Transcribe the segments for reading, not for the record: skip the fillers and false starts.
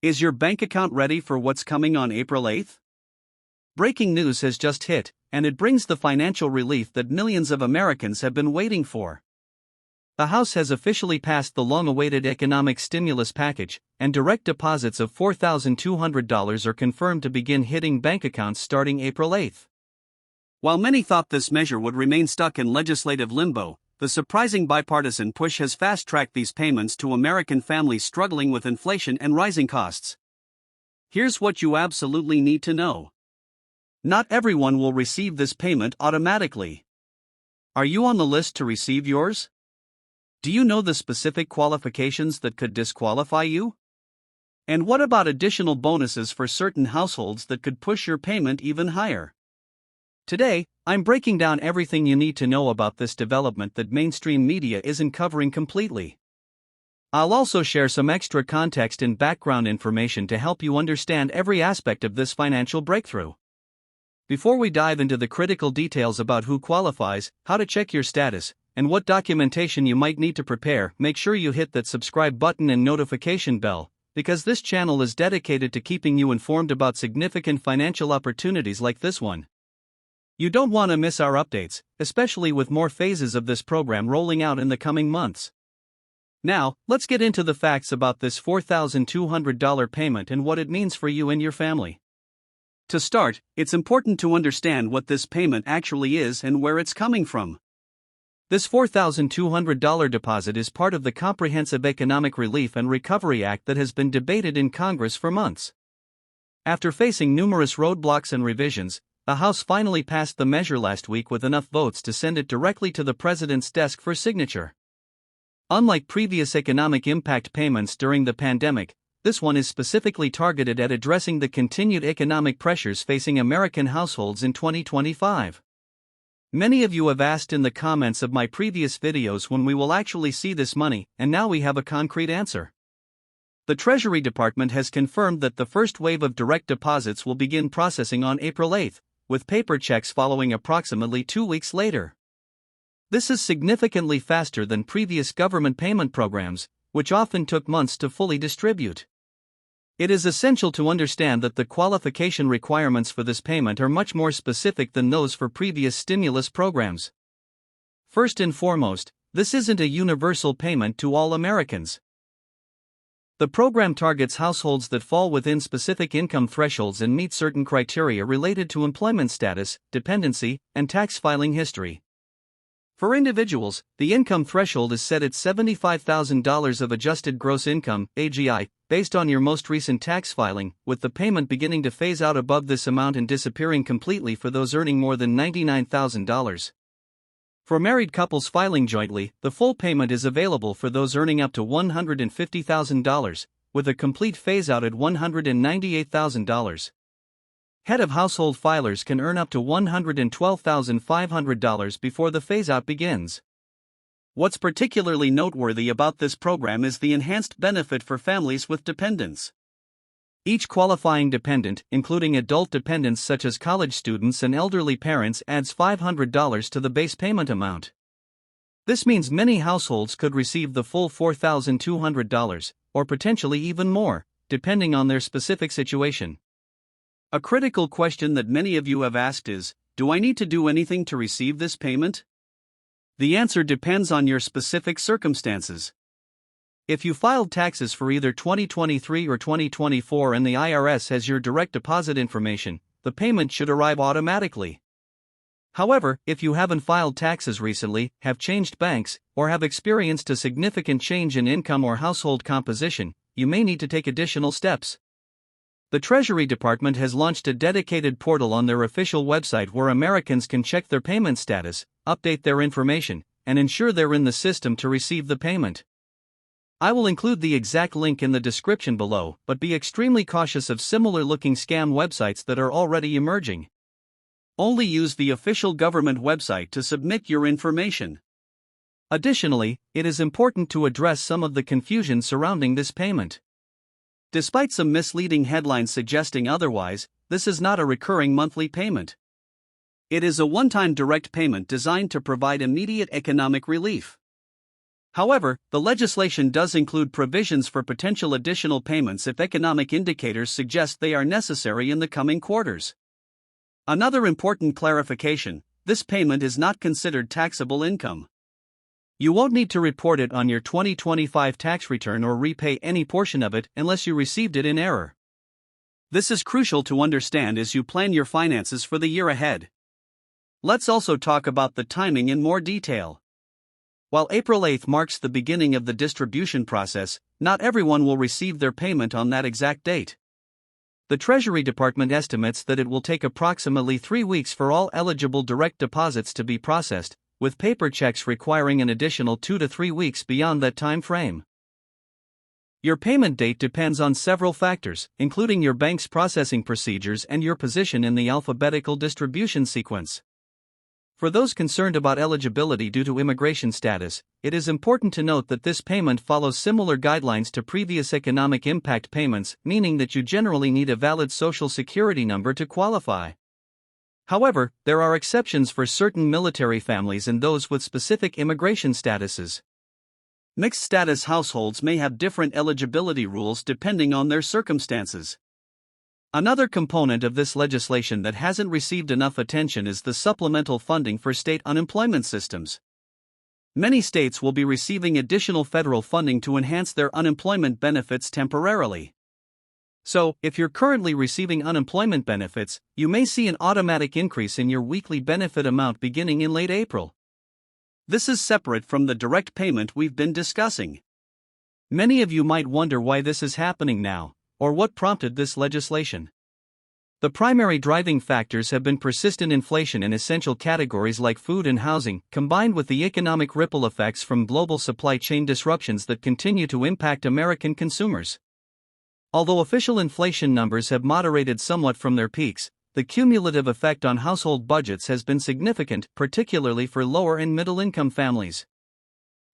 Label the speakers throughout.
Speaker 1: Is your bank account ready for what's coming on April 8th? Breaking news has just hit, and it brings the financial relief that millions of Americans have been waiting for. The House has officially passed the long-awaited economic stimulus package, and direct deposits of $4,200 are confirmed to begin hitting bank accounts starting April 8th. While many thought this measure would remain stuck in legislative limbo, the surprising bipartisan push has fast-tracked these payments to American families struggling with inflation and rising costs. Here's what you absolutely need to know. Not everyone will receive this payment automatically. Are you on the list to receive yours? Do you know the specific qualifications that could disqualify you? And what about additional bonuses for certain households that could push your payment even higher? Today, I'm breaking down everything you need to know about this development that mainstream media isn't covering completely. I'll also share some extra context and background information to help you understand every aspect of this financial breakthrough. Before we dive into the critical details about who qualifies, how to check your status, and what documentation you might need to prepare, make sure you hit that subscribe button and notification bell, because this channel is dedicated to keeping you informed about significant financial opportunities like this one. You don't want to miss our updates, especially with more phases of this program rolling out in the coming months. Now, let's get into the facts about this $4,200 payment and what it means for you and your family. To start, it's important to understand what this payment actually is and where it's coming from. This $4,200 deposit is part of the Comprehensive Economic Relief and Recovery Act that has been debated in Congress for months. After facing numerous roadblocks and revisions, the House finally passed the measure last week with enough votes to send it directly to the President's desk for signature. Unlike previous economic impact payments during the pandemic, this one is specifically targeted at addressing the continued economic pressures facing American households in 2025. Many of you have asked in the comments of my previous videos when we will actually see this money, and now we have a concrete answer. The Treasury Department has confirmed that the first wave of direct deposits will begin processing on April 8th, with paper checks following approximately 2 weeks later. This is significantly faster than previous government payment programs, which often took months to fully distribute. It is essential to understand that the qualification requirements for this payment are much more specific than those for previous stimulus programs. First and foremost, this isn't a universal payment to all Americans. The program targets households that fall within specific income thresholds and meet certain criteria related to employment status, dependency, and tax filing history. For individuals, the income threshold is set at $75,000 of adjusted gross income, AGI, based on your most recent tax filing, with the payment beginning to phase out above this amount and disappearing completely for those earning more than $99,000. For married couples filing jointly, the full payment is available for those earning up to $150,000, with a complete phase-out at $198,000. Head of household filers can earn up to $112,500 before the phase-out begins. What's particularly noteworthy about this program is the enhanced benefit for families with dependents. Each qualifying dependent, including adult dependents such as college students and elderly parents, adds $500 to the base payment amount. This means many households could receive the full $4,200, or potentially even more, depending on their specific situation. A critical question that many of you have asked is, do I need to do anything to receive this payment? The answer depends on your specific circumstances. If you filed taxes for either 2023 or 2024 and the IRS has your direct deposit information, the payment should arrive automatically. However, if you haven't filed taxes recently, have changed banks, or have experienced a significant change in income or household composition, you may need to take additional steps. The Treasury Department has launched a dedicated portal on their official website where Americans can check their payment status, update their information, and ensure they're in the system to receive the payment. I will include the exact link in the description below, but be extremely cautious of similar-looking scam websites that are already emerging. Only use the official government website to submit your information. Additionally, it is important to address some of the confusion surrounding this payment. Despite some misleading headlines suggesting otherwise, this is not a recurring monthly payment. It is a one-time direct payment designed to provide immediate economic relief. However, the legislation does include provisions for potential additional payments if economic indicators suggest they are necessary in the coming quarters. Another important clarification: this payment is not considered taxable income. You won't need to report it on your 2025 tax return or repay any portion of it unless you received it in error. This is crucial to understand as you plan your finances for the year ahead. Let's also talk about the timing in more detail. While April 8 marks the beginning of the distribution process, not everyone will receive their payment on that exact date. The Treasury Department estimates that it will take approximately 3 weeks for all eligible direct deposits to be processed, with paper checks requiring an additional 2 to 3 weeks beyond that time frame. Your payment date depends on several factors, including your bank's processing procedures and your position in the alphabetical distribution sequence. For those concerned about eligibility due to immigration status, it is important to note that this payment follows similar guidelines to previous economic impact payments, meaning that you generally need a valid Social Security number to qualify. However, there are exceptions for certain military families and those with specific immigration statuses. Mixed status households may have different eligibility rules depending on their circumstances. Another component of this legislation that hasn't received enough attention is the supplemental funding for state unemployment systems. Many states will be receiving additional federal funding to enhance their unemployment benefits temporarily. So, if you're currently receiving unemployment benefits, you may see an automatic increase in your weekly benefit amount beginning in late April. This is separate from the direct payment we've been discussing. Many of you might wonder why this is happening now, or what prompted this legislation. The primary driving factors have been persistent inflation in essential categories like food and housing, combined with the economic ripple effects from global supply chain disruptions that continue to impact American consumers. Although official inflation numbers have moderated somewhat from their peaks, the cumulative effect on household budgets has been significant, particularly for lower and middle-income families.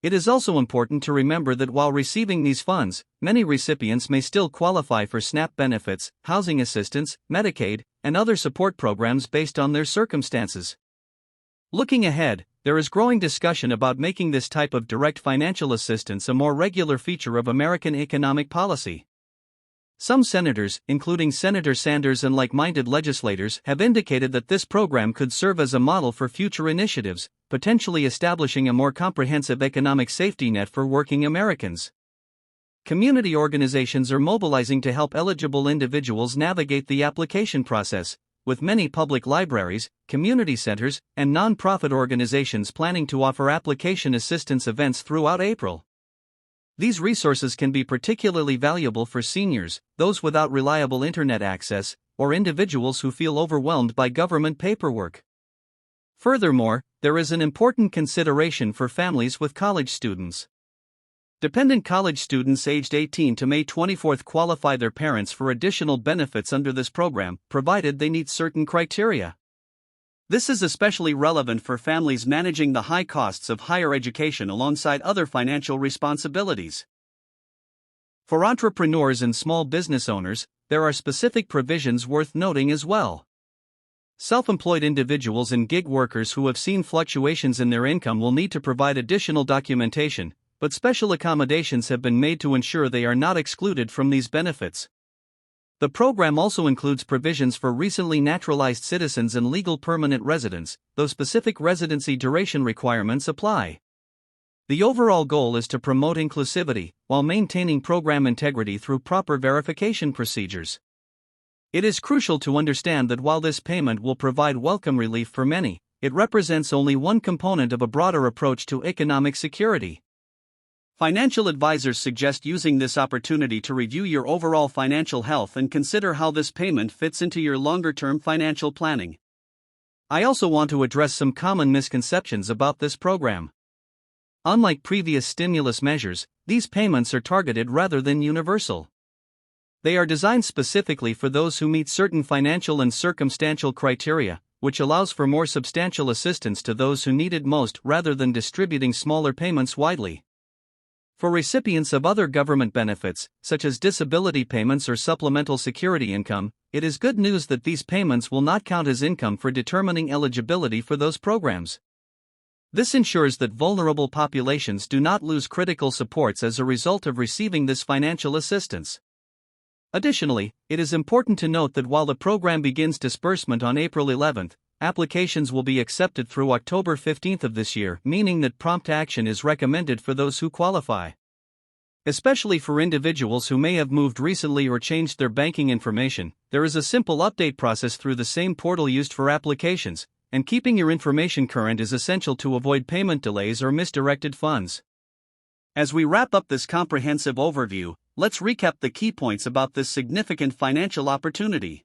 Speaker 1: It is also important to remember that while receiving these funds, many recipients may still qualify for SNAP benefits, housing assistance, Medicaid, and other support programs based on their circumstances. Looking ahead, there is growing discussion about making this type of direct financial assistance a more regular feature of American economic policy. Some senators, including Senator Sanders and like-minded legislators, have indicated that this program could serve as a model for future initiatives, potentially establishing a more comprehensive economic safety net for working Americans. Community organizations are mobilizing to help eligible individuals navigate the application process, with many public libraries, community centers, and nonprofit organizations planning to offer application assistance events throughout April. These resources can be particularly valuable for seniors, those without reliable internet access, or individuals who feel overwhelmed by government paperwork. Furthermore, there is an important consideration for families with college students. Dependent college students aged 18 to May 24 qualify their parents for additional benefits under this program, provided they meet certain criteria. This is especially relevant for families managing the high costs of higher education alongside other financial responsibilities. For entrepreneurs and small business owners, there are specific provisions worth noting as well. Self-employed individuals and gig workers who have seen fluctuations in their income will need to provide additional documentation, but special accommodations have been made to ensure they are not excluded from these benefits. The program also includes provisions for recently naturalized citizens and legal permanent residents, though specific residency duration requirements apply. The overall goal is to promote inclusivity, while maintaining program integrity through proper verification procedures. It is crucial to understand that while this payment will provide welcome relief for many, it represents only one component of a broader approach to economic security. Financial advisors suggest using this opportunity to review your overall financial health and consider how this payment fits into your longer-term financial planning. I also want to address some common misconceptions about this program. Unlike previous stimulus measures, these payments are targeted rather than universal. They are designed specifically for those who meet certain financial and circumstantial criteria, which allows for more substantial assistance to those who need it most rather than distributing smaller payments widely. For recipients of other government benefits, such as disability payments or supplemental security income, it is good news that these payments will not count as income for determining eligibility for those programs. This ensures that vulnerable populations do not lose critical supports as a result of receiving this financial assistance. Additionally, it is important to note that while the program begins disbursement on April 11, applications will be accepted through October 15 of this year, meaning that prompt action is recommended for those who qualify. Especially for individuals who may have moved recently or changed their banking information, there is a simple update process through the same portal used for applications, and keeping your information current is essential to avoid payment delays or misdirected funds. As we wrap up this comprehensive overview, let's recap the key points about this significant financial opportunity.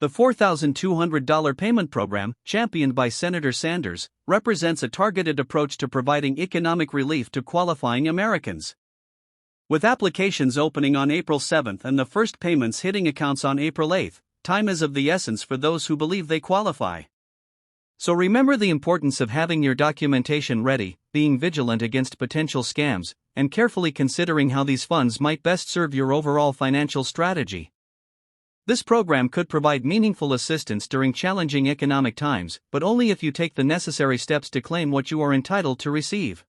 Speaker 1: The $4,200 payment program, championed by Senator Sanders, represents a targeted approach to providing economic relief to qualifying Americans. With applications opening on April 7 and the first payments hitting accounts on April 8, time is of the essence for those who believe they qualify. So remember the importance of having your documentation ready, being vigilant against potential scams, and carefully considering how these funds might best serve your overall financial strategy. This program could provide meaningful assistance during challenging economic times, but only if you take the necessary steps to claim what you are entitled to receive.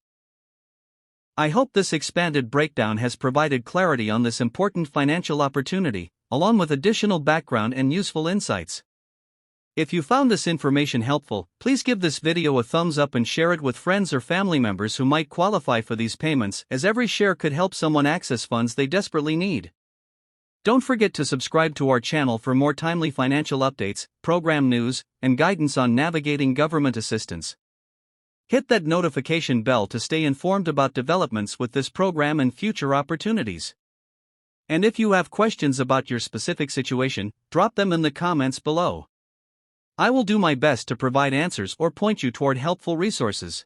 Speaker 1: I hope this expanded breakdown has provided clarity on this important financial opportunity, along with additional background and useful insights. If you found this information helpful, please give this video a thumbs up and share it with friends or family members who might qualify for these payments, as every share could help someone access funds they desperately need. Don't forget to subscribe to our channel for more timely financial updates, program news, and guidance on navigating government assistance. Hit that notification bell to stay informed about developments with this program and future opportunities. And if you have questions about your specific situation, drop them in the comments below. I will do my best to provide answers or point you toward helpful resources.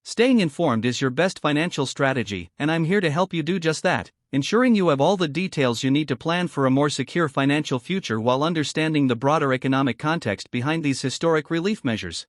Speaker 1: Staying informed is your best financial strategy, and I'm here to help you do just that, ensuring you have all the details you need to plan for a more secure financial future while understanding the broader economic context behind these historic relief measures.